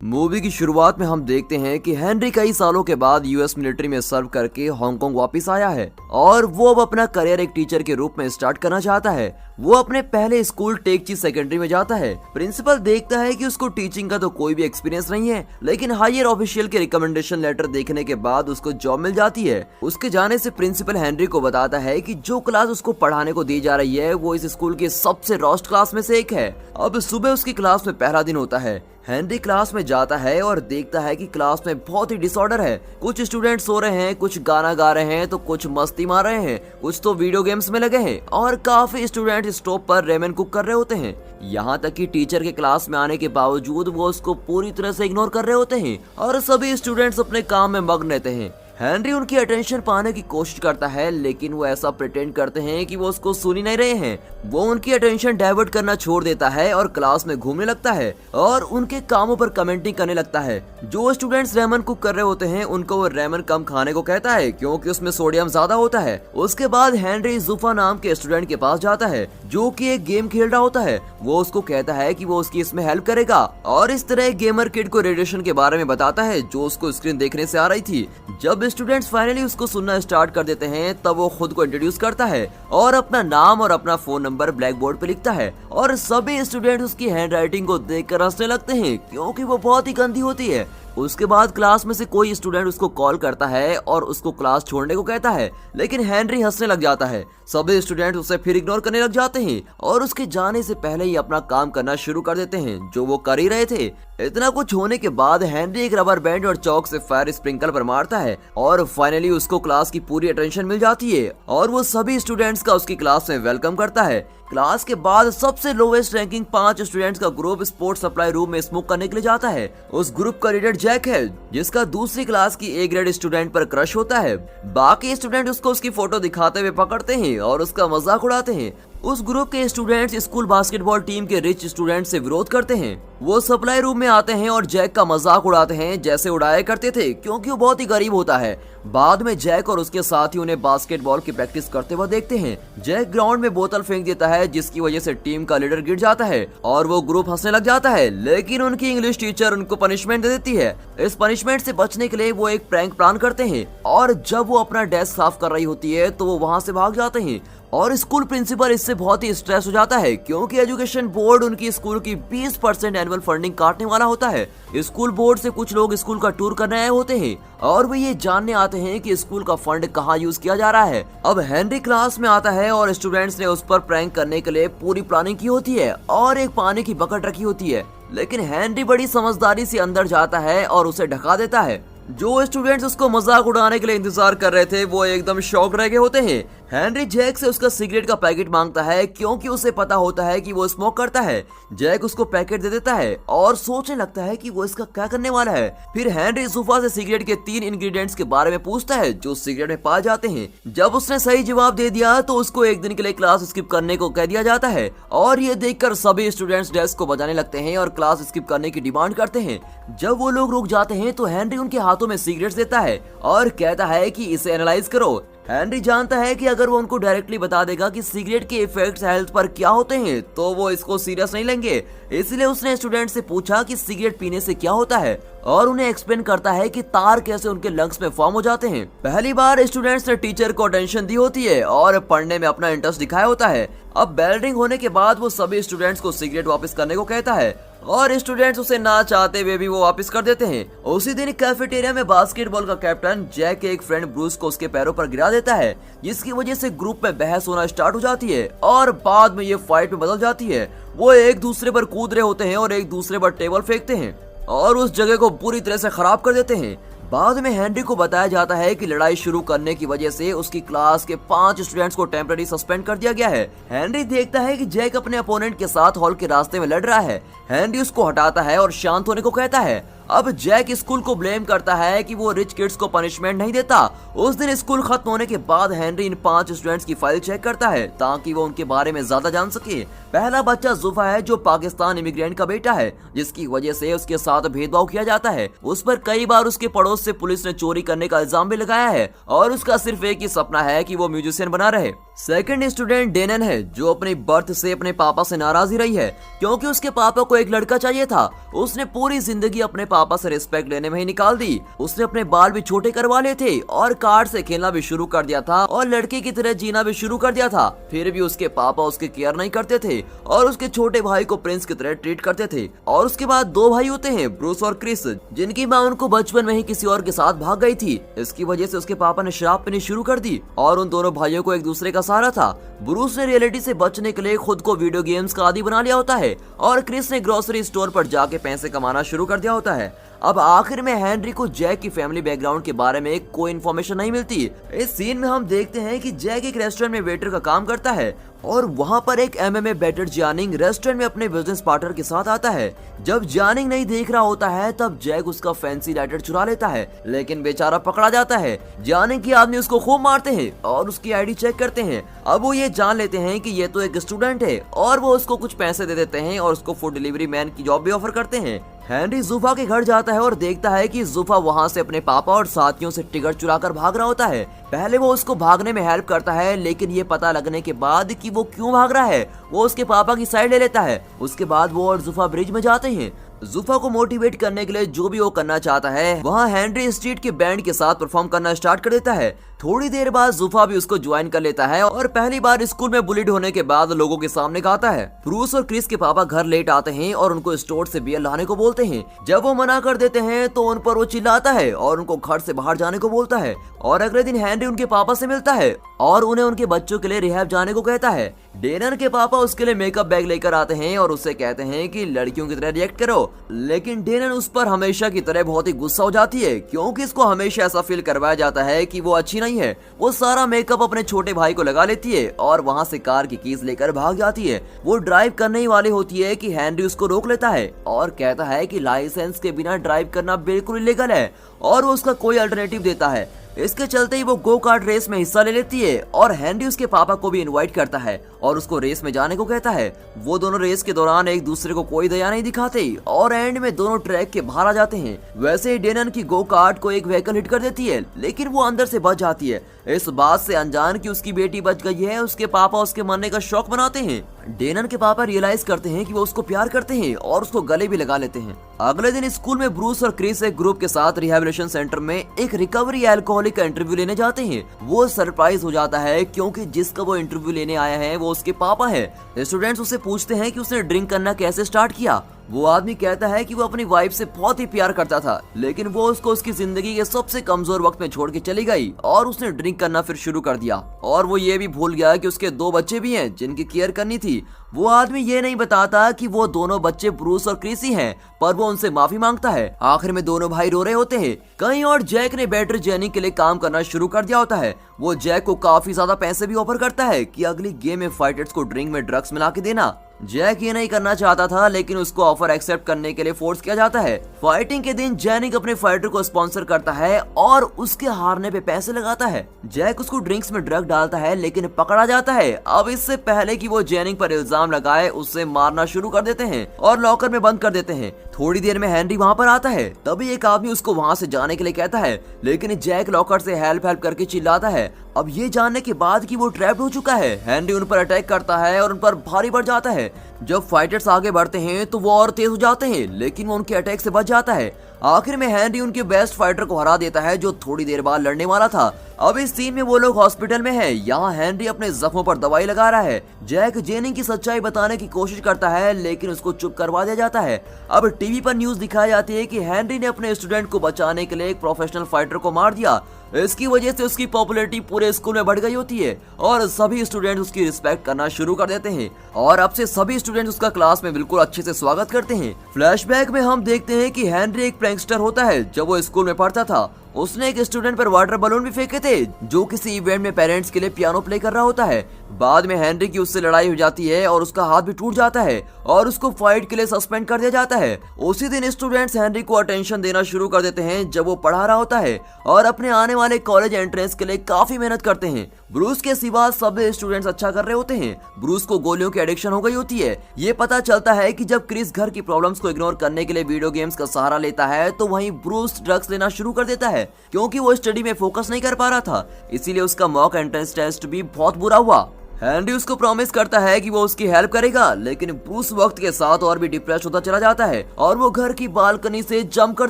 Movie की शुरुआत में हम देखते हैं कि हेनरी कई सालों के बाद यूएस मिलिट्री में सर्व करके हांगकांग वापस आया है और वो अब अपना करियर एक टीचर के रूप में स्टार्ट करना चाहता है। वो अपने पहले स्कूल टेकची सेकेंडरी में जाता है। प्रिंसिपल देखता है कि उसको टीचिंग का तो कोई भी एक्सपीरियंस नहीं है, लेकिन हायर ऑफिशियल के रिकमेंडेशन लेटर देखने के बाद उसको जॉब मिल जाती है। उसके जाने से प्रिंसिपल हेनरी को बताता है कि जो क्लास उसको पढ़ाने को दी जा रही है वो इस स्कूल की सबसे रोस्ट क्लास में से एक है। अब सुबह उसकी क्लास में पहला दिन होता है। हेनरी क्लास में जाता है और देखता है कि क्लास में बहुत ही डिसऑर्डर है। कुछ स्टूडेंट सो रहे हैं, कुछ गाना गा रहे हैं, तो कुछ मस्ती मार रहे हैं, कुछ तो वीडियो गेम्स में लगे हैं और काफी स्टूडेंट स्टोव पर रेमन कुक कर रहे होते हैं। यहाँ तक कि टीचर के क्लास में आने के बावजूद वो उसको पूरी तरह से इग्नोर कर रहे होते हैं और सभी स्टूडेंट्स अपने काम में मग्न रहते हैं। हेनरी उनकी अटेंशन पाने की कोशिश करता है, लेकिन वो ऐसा प्रिटेंड करते हैं कि वो उसको सुन ही नहीं रहे हैं। वो उनकी अटेंशन डाइवर्ट करना छोड़ देता है और क्लास में घूमने लगता है और उनके कामों पर कमेंटिंग करने लगता है। जो स्टूडेंट्स रेमन कुक कर रहे होते हैं उनको वो रेमन कम खाने को कहता है क्योंकि उसमें सोडियम ज्यादा होता है। उसके बाद हेनरी जुफा नाम के स्टूडेंट के पास जाता है जो कि एक गेम खेल रहा होता है। वो उसको कहता है कि वो उसकी इसमें हेल्प करेगा और इस तरह गेमर किड को रेडिएशन के बारे में बताता है जो उसको स्क्रीन देखने से आ रही थी। जब स्टूडेंट्स फाइनली उसको सुनना स्टार्ट कर देते हैं तब वो खुद को इंट्रोड्यूस करता है और अपना नाम और अपना फोन नंबर ब्लैक बोर्ड पे लिखता है और सभी स्टूडेंट उसकी हैंडराइटिंग को देखकर हंसने लगते हैं क्योंकि वो बहुत ही गंदी होती है। उसके बाद क्लास में से कोई स्टूडेंट उसको कॉल करता है और उसको क्लास छोड़ने को कहता है, लेकिन हेनरी हंसने लग जाता है। सभी स्टूडेंट उसे फिर इग्नोर करने लग जाते हैं और उसके जाने से पहले ही अपना काम करना शुरू कर देते हैं जो वो कर ही रहे थे। इतना कुछ होने के बाद हेनरी एक रबर बैंड और चौक से फायर स्प्रिंकल पर मारता है और फाइनली उसको क्लास की पूरी अटेंशन मिल जाती है और वो सभी स्टूडेंट्स का उसकी क्लास में वेलकम करता है। क्लास के बाद सबसे लोवेस्ट रैंकिंग 5 स्टूडेंट्स का ग्रुप स्पोर्ट्स सप्लाई रूम में स्मोक करने के लिए जाता है। उस ग्रुप का लीडर जैक है जिसका दूसरी क्लास की ए ग्रेड स्टूडेंट पर क्रश होता है। बाकी स्टूडेंट उसको उसकी फोटो दिखाते हुए पकड़ते हैं और उसका मजाक उड़ाते हैं। उस ग्रुप के स्टूडेंट्स स्कूल बास्केटबॉल टीम के रिच स्टूडेंट से विरोध करते हैं। वो सप्लाई रूम में आते हैं और जैक का मजाक उड़ाते हैं जैसे उड़ाया करते थे क्योंकि वो बहुत ही गरीब होता है। बाद में जैक और उसके साथी उन्हें बास्केटबॉल की प्रैक्टिस करते हुए देखते हैं। जैक ग्राउंड में बोतल फेंक देता है जिसकी वजह से टीम का लीडर गिर जाता है और वो ग्रुप हंसने लग जाता है, लेकिन उनकी इंग्लिश टीचर उनको पनिशमेंट दे देती है। इस पनिशमेंट से बचने के लिए वो एक प्रैंक प्लान करते हैं और जब वो अपना डेस्क साफ कर रही होती है तो वो वहाँ से भाग जाते हैं और स्कूल प्रिंसिपल इससे बहुत ही स्ट्रेस हो जाता है क्योंकि एजुकेशन बोर्ड उनकी स्कूल की 20% एनुअल फंडिंग काटने वाला होता है। स्कूल बोर्ड से कुछ लोग स्कूल का टूर करने आए होते हैं और वे ये जानने आते हैं कि स्कूल का फंड कहाँ यूज किया जा रहा है। अब हेनरी क्लास में आता है और स्टूडेंट्स ने उस पर प्रैंक करने के लिए पूरी प्लानिंग की होती है और एक पानी की बकेट रखी होती है, लेकिन हेनरी बड़ी समझदारी से अंदर जाता है और उसे ढका देता है। जो स्टूडेंट्स उसको मजाक उड़ाने के लिए इंतजार कर रहे थे वो एकदम शॉक रह गए होते हैं। हेनरी जैक से उसका सिगरेट का पैकेट मांगता है क्योंकि उसे पता होता है कि वो स्मोक करता है। जैक उसको पैकेट दे देता है और सोचने लगता है कि वो इसका क्या करने वाला है। फिर हेनरी सुफा से सिगरेट के 3 इंग्रेडिएंट्स के बारे में पूछता है जो सिगरेट में पाए जाते हैं। जब उसने सही जवाब दे दिया तो उसको एक दिन के लिए क्लास स्किप करने को कह दिया जाता है और ये देखकर सभी स्टूडेंट्स डेस्क को बजाने लगते हैं और क्लास स्किप करने की डिमांड करते हैं। जब वो लोग रुक जाते हैं तो हेनरी उनके हाथों में सिगरेट्स देता है और कहता है कि इसे एनालाइज करो। हेनरी जानता है कि अगर वो उनको डायरेक्टली बता देगा कि सिगरेट के इफेक्ट्स हेल्थ पर क्या होते हैं तो वो इसको सीरियस नहीं लेंगे, इसलिए उसने स्टूडेंट से पूछा कि सिगरेट पीने से क्या होता है और उन्हें एक्सप्लेन करता है कि तार कैसे उनके लंग्स में फॉर्म हो जाते हैं। पहली बार स्टूडेंट्स ने टीचर को अटेंशन दी होती है और पढ़ने में अपना इंटरेस्ट दिखाया होता है। अब बेल रिंग होने के बाद वो सभी स्टूडेंट्स को सिगरेट वापस करने को कहता है और स्टूडेंट्स उसे ना चाहते हुए भी वो वापस कर देते हैं। उसी दिन कैफेटेरिया में बास्केटबॉल का कैप्टन जैक के एक फ्रेंड ब्रूस को उसके पैरों पर गिरा देता है जिसकी वजह से ग्रुप में बहस होना स्टार्ट हो जाती है और बाद में ये फाइट में बदल जाती है। वो एक दूसरे पर कूद रहे होते हैं और एक दूसरे पर टेबल फेंकते हैं और उस जगह को पूरी तरह से खराब कर देते हैं। बाद में हेनरी को बताया जाता है कि लड़ाई शुरू करने की वजह से उसकी क्लास के 5 स्टूडेंट्स को टेम्पररी सस्पेंड कर दिया गया है। हेनरी देखता है कि जैक अपने अपोनेंट के साथ हॉल के रास्ते में लड़ रहा है। हेनरी उसको हटाता है और शांत होने को कहता है। अब जैक स्कूल को ब्लेम करता है कि वो रिच किड्स को पनिशमेंट नहीं देता। उस दिन स्कूल खत्म होने के बाद हेनरी इन 5 स्टूडेंट्स की फाइल चेक करता है ताकि वो उनके बारे में ज्यादा जान सके। पहला बच्चा जुफा है जो पाकिस्तान इमिग्रेंट का बेटा है जिसकी वजह से उसके साथ भेदभाव किया जाता है। उस पर कई बार उसके पड़ोस से पुलिस ने चोरी करने का इल्जाम भी लगाया है और उसका सिर्फ एक ही सपना है कि वो म्यूजिशियन बना रहे। सेकंड स्टूडेंट डेनन है, जो अपने बर्थ से अपने पापा से नाराज ही रही है क्योंकि उसके पापा को एक लड़का चाहिए था। उसने पूरी जिंदगी अपने पापा से रिस्पेक्ट लेने में ही निकाल दी। उसने अपने बाल भी छोटे करवा लिए थे और कार्ड से खेलना भी शुरू कर दिया था और लड़के की तरह जीना भी शुरू कर दिया था। फिर भी उसके पापा उसकी केयर नहीं करते थे और उसके छोटे भाई को प्रिंस की तरह ट्रीट करते थे। और उसके बाद दो भाई होते हैं, ब्रूस और क्रिस, जिनकी माँ उनको बचपन में ही किसी और के साथ भाग गई थी। इसकी वजह से उसके पापा ने शराब पीनी शुरू कर दी और उन दोनों भाइयों को एक दूसरे का सहारा था। ब्रूस ने रियलिटी से बचने के लिए खुद को वीडियो गेम्स का आदी बना लिया होता है और क्रिस ने ग्रोसरी स्टोर पर जाके पैसे कमाना शुरू कर दिया होता है। अब आखिर में हेनरी को जैक की फैमिली बैकग्राउंड के बारे में कोई इन्फॉर्मेशन नहीं मिलती। इस सीन में हम देखते हैं कि जैक एक रेस्टोरेंट में वेटर का काम करता है और वहाँ पर एक MMA बैटर जानिंग रेस्टोरेंट में अपने बिजनेस पार्टनर के साथ आता है। जब जानिंग नहीं देख रहा होता है तब जैक उसका फैंसी लाइटर चुरा लेता है, लेकिन बेचारा पकड़ा जाता है। जानिंग के आदमी उसको खूब मारते हैं और उसकी आईडी चेक करते हैं। अब वो ये जान लेते हैं कि ये तो एक स्टूडेंट है और वो उसको कुछ पैसे दे देते हैं और उसको फूड डिलीवरी मैन की जॉब भी ऑफर करते हैं। हेनरी जुफा के घर जाता है और देखता है कि जुफा वहाँ से अपने पापा और साथियों से टिकट चुराकर भाग रहा होता है। पहले वो उसको भागने में हेल्प करता है, लेकिन ये पता लगने के बाद कि वो क्यों भाग रहा है, वो उसके पापा की साइड ले लेता है। उसके बाद वो और जुफा ब्रिज में जाते हैं। जुफा को मोटिवेट करने के लिए जो भी वो करना चाहता है, वहाँ हेनरी स्ट्रीट के बैंड के साथ परफॉर्म करना स्टार्ट कर देता है। थोड़ी देर बाद जुफा भी उसको ज्वाइन कर लेता है और पहली बार स्कूल में बुलिड होने के बाद लोगों के सामने गाता है। ब्रूस और क्रिस के पापा घर लेट आते हैं और उनको स्टोर से बियर लाने को बोलते हैं। जब वो मना कर देते हैं तो उन पर वो चिल्लाता है और उनको घर से बाहर जाने को बोलता है। और अगले दिन हेनरी उनके पापा से मिलता है और उन्हें उनके बच्चों के लिए रिहैब जाने को कहता है। डेनन के पापा उसके लिए मेकअप बैग लेकर आते हैं और उससे कहते हैं कि लड़कियों की तरह रिएक्ट करो, लेकिन डेनन उस पर हमेशा की तरह बहुत ही गुस्सा हो जाती है क्योंकि इसको हमेशा ऐसा फील करवाया जाता है कि वो अच्छी नहीं है। वो सारा मेकअप अपने छोटे भाई को लगा लेती है और वहाँ से कार की कीज लेकर भाग जाती है। वो ड्राइव करने ही वाली होती है कि हेनरी उसको रोक लेता है और कहता है कि लाइसेंस के बिना ड्राइव करना बिल्कुल इलीगल है और वो उसका कोई अल्टरनेटिव देता है। इसके चलते ही वो गो कार्ट रेस में हिस्सा ले लेती है और हेनरी उसके पापा को भी इनवाइट करता है और उसको रेस में जाने को कहता है। वो दोनों रेस के दौरान एक दूसरे को कोई दया नहीं दिखाते और एंड में दोनों ट्रैक के बाहर आ जाते हैं। वैसे ही डेनन की गो कार्ट को एक व्हीकल हिट कर देती है, लेकिन वो अंदर से बच जाती है। इस बात से अनजान कि उसकी बेटी बच गई है, उसके पापा उसके मरने का शौक बनाते हैं। डेनन के पापा रियलाइज करते हैं कि वो उसको प्यार करते हैं और उसको गले भी लगा लेते हैं। अगले दिन स्कूल में ब्रूस और क्रिस एक ग्रुप के साथ रिहैबिलिटेशन सेंटर में एक रिकवरी अल्कोहलिक का इंटरव्यू लेने जाते हैं। वो सरप्राइज हो जाता है क्योंकि जिसका वो इंटरव्यू लेने आया है वो उसके पापा है। स्टूडेंट्स उससे पूछते हैं कि उसने ड्रिंक करना कैसे स्टार्ट किया। वो आदमी कहता है कि वो अपनी वाइफ से बहुत ही प्यार करता था, लेकिन वो उसको उसकी जिंदगी के सबसे कमजोर वक्त में छोड़ के चली गई और उसने ड्रिंक करना फिर शुरू कर दिया। और वो ये भी भूल गया कि उसके 2 बच्चे भी हैं जिनकी केयर करनी थी। वो आदमी ये नहीं बताता कि वो दोनों बच्चे ब्रूस और क्रिस ही हैं, पर वो उनसे माफी मांगता है। आखिर में दोनों भाई रो रहे होते हैं। कहीं और जैक ने बैटर जेनिंग के लिए काम करना शुरू कर दिया होता है। वो जैक को काफी ज्यादा पैसे भी ऑफर करता है कि अगली गेम में फाइटर्स को ड्रिंक में ड्रग्स मिला के देना। जैक ये नहीं करना चाहता था, लेकिन उसको ऑफर एक्सेप्ट करने के लिए फोर्स किया जाता है। फाइटिंग के दिन जेनिंग अपने फाइटर को स्पॉन्सर करता है और उसके हारने पे पैसे लगाता है। जैक उसको ड्रिंक्स में ड्रग डालता है, लेकिन पकड़ा जाता है। अब इससे पहले कि वो जेनिंग पर इल्जाम लगाए, उससे मारना शुरू कर देते हैं और लॉकर में बंद कर देते हैं। थोड़ी देर में हेनरी वहाँ पर आता है, तभी एक आदमी उसको वहाँ से जाने के लिए कहता है, लेकिन जैक लॉकर से हेल्प करके चिल्लाता है। अब ये जानने के बाद कि वो ट्रैप्ड हो चुका है, हेनरी उन पर अटैक करता है और उन पर भारी पड़ जाता है। जब फाइटर्स आगे बढ़ते हैं तो वो और तेज हो जाते हैं, लेकिन वो उनके अटैक से बच जाता है। आखिर में हेनरी उनके बेस्ट फाइटर को हरा देता है जो थोड़ी देर बाद लड़ने वाला था। अब इस सीन में वो लोग हॉस्पिटल में हैं। यहाँ हेनरी अपने जख्मों पर दवाई लगा रहा है। जैक जेनिंग की सच्चाई बताने की कोशिश करता है, लेकिन उसको चुप करवा दिया जाता है। अब टीवी पर न्यूज दिखाई जाती है कि हेनरी ने अपने स्टूडेंट को बचाने के लिए एक प्रोफेशनल फाइटर को मार दिया। इसकी वजह से उसकी पॉपुलैरिटी पूरे स्कूल में बढ़ गई होती है और सभी स्टूडेंट उसकी रिस्पेक्ट करना शुरू कर देते हैं और अब से सभी स्टूडेंट उसका क्लास में बिल्कुल अच्छे से स्वागत करते हैं। फ्लैशबैक में हम देखते हैं कि हेनरी एक प्रैंकस्टर होता है। जब वो स्कूल में पढ़ता था, उसने एक स्टूडेंट पर वाटर बलून भी फेंके थे जो किसी इवेंट में पेरेंट्स के लिए पियानो प्ले कर रहा होता है। बाद में हेनरी की उससे लड़ाई हो जाती है और उसका हाथ भी टूट जाता है और उसको फाइट के लिए सस्पेंड कर दिया जाता है। उसी दिन स्टूडेंट्स हेनरी को अटेंशन देना शुरू कर देते हैं जब वो पढ़ा रहा होता है और अपने आने वाले कॉलेज एंट्रेंस के लिए काफी मेहनत करते हैं। ब्रूस के सिवा सब स्टूडेंट्स अच्छा कर रहे होते हैं। ब्रूस को गोलियों की एडिक्शन हो गई होती है। ये पता चलता है कि जब क्रिस घर की प्रॉब्लम्स को इग्नोर करने के लिए वीडियो गेम्स का सहारा लेता है, तो वहीं ब्रूस ड्रग्स लेना शुरू कर देता है। क्योंकि वो स्टडी में फोकस नहीं कर पा रहा था, इसीलिए उसका मॉक एंट्रेंस टेस्ट भी बहुत बुरा हुआ। हेनरी उसको प्रॉमिस करता है कि वो उसकी हेल्प करेगा, लेकिन ब्रूस वक्त के साथ और भी डिप्रेस होता चला जाता है और वो घर की बालकनी से जंप कर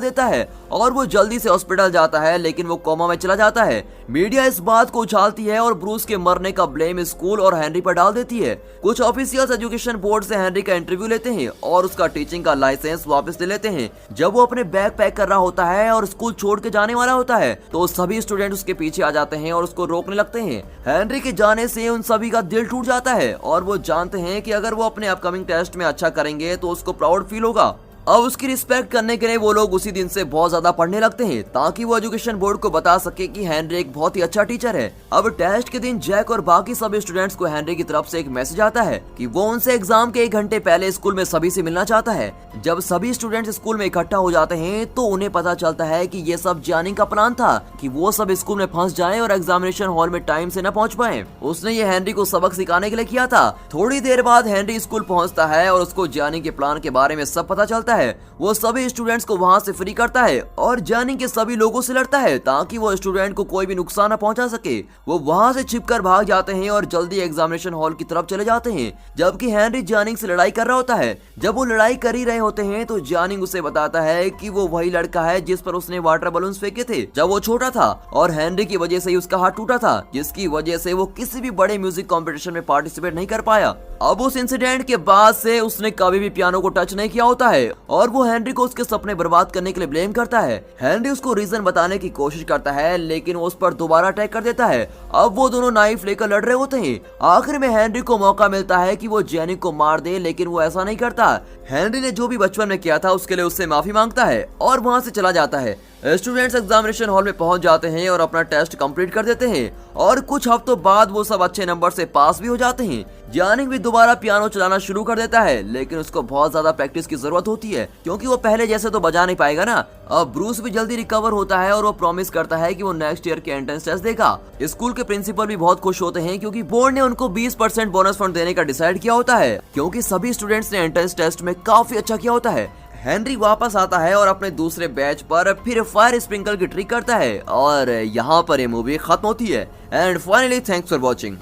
देता है और वो जल्दी से हॉस्पिटल जाता है, लेकिन वो कोमा में चला जाता है। मीडिया इस बात को उछालती है और ब्रूस के मरने का ब्लेम स्कूल और हेनरी पर डाल देती है। कुछ ऑफिशियल्स एजुकेशन बोर्ड से हेनरी का इंटरव्यू लेते हैं और उसका टीचिंग का लाइसेंस वापस ले लेते हैं। जब वो अपने बैग पैक कर रहा होता है और स्कूल छोड़ के जाने वाला होता है तो सभी स्टूडेंट उसके पीछे आ जाते हैं और उसको रोकने लगते हैं। हेनरी के जाने से उन सभी का दिल टूट जाता है और वो जानते हैं कि अगर वो अपने अपकमिंग टेस्ट में अच्छा करेंगे तो उसको प्राउड फील होगा। अब उसकी रिस्पेक्ट करने के लिए वो लोग उसी दिन से बहुत ज्यादा पढ़ने लगते हैं ताकि वो एजुकेशन बोर्ड को बता सके कि हेनरी एक बहुत ही अच्छा टीचर है। अब टेस्ट के दिन जैक और बाकी सभी स्टूडेंट्स को हेनरी की तरफ से एक मैसेज आता है कि वो उनसे एग्जाम के 1 घंटे पहले स्कूल में सभी से मिलना चाहता है। जब सभी स्टूडेंट्स स्कूल में इकट्ठा हो जाते हैं तो उन्हें पता चलता है कि ये सब जानिंग का प्लान था कि वो सब स्कूल में फंस जाएं और एग्जामिनेशन हॉल में टाइम से न पहुंच पाए। उसने ये हेनरी को सबक सिखाने के लिए किया था। थोड़ी देर बाद हेनरी स्कूल पहुंचता है और उसको जानिंग के प्लान के बारे में सब पता चलता है। वो सभी स्टूडेंट्स को वहां से फ्री करता है और जानिंग के सभी लोगों से लड़ता है ताकि वो स्टूडेंट को कोई भी नुकसान न पहुंचा सके। वो वहां से छिपकर भाग जाते हैं और जल्दी एग्जामिनेशन हॉल की तरफ चले जाते हैं, जबकि हेनरी जानिंग से लड़ाई कर रहा होता है। जब वो लड़ाई कर ही रहे होते हैं तो जानिंग उसे बताता है कि वो वही लड़का है जिस पर उसने वाटर बलून्स फेंके थे जब वो छोटा था और हेनरी की वजह से ही उसका हाथ टूटा था, जिसकी वजह से वो किसी भी बड़े म्यूजिक कॉम्पिटिशन में पार्टिसिपेट नहीं कर पाया। अब उस इंसिडेंट के बाद से उसने कभी भी पियानो को टच नहीं किया होता है और वो हेनरी को उसके सपने बर्बाद करने के लिए ब्लेम करता है। हेनरी उसको रीजन बताने की कोशिश करता है लेकिन वो उस पर दोबारा अटैक कर देता है। अब वो दोनों नाइफ लेकर लड़ रहे होते हैं। आखिर में हेनरी को मौका मिलता है कि वो जेनिक को मार दे, लेकिन वो ऐसा नहीं करता। हेनरी ने जो भी बचपन में किया था उसके लिए उससे माफी मांगता है और वहां से चला जाता है। स्टूडेंट्स एग्जामिनेशन हॉल में पहुंच जाते हैं और अपना टेस्ट कंप्लीट कर देते हैं और कुछ हफ्तों बाद वो सब अच्छे नंबर से पास भी हो जाते हैं। जानिंग भी दोबारा पियानो चलाना शुरू कर देता है, लेकिन उसको बहुत ज्यादा प्रैक्टिस की जरूरत होती है क्योंकि वो पहले जैसे तो बजा नहीं पाएगा ना। अब ब्रूस भी जल्दी रिकवर होता है और वो प्रॉमिस करता है कि वो नेक्स्ट ईयर के एंट्रेंस टेस्ट देगा। स्कूल के प्रिंसिपल भी बहुत खुश होते हैं क्योंकि बोर्ड ने उनको 20% बोनस फंड देने का डिसाइड किया होता है क्योंकि सभी स्टूडेंट्स ने एंट्रेंस टेस्ट में काफी अच्छा किया होता है। हेनरी वापस आता है और अपने दूसरे बैच पर फिर फायर स्प्रिंकल की ट्रिक करता है और यहाँ पर ये मूवी खत्म होती है। And finally thanks for watching.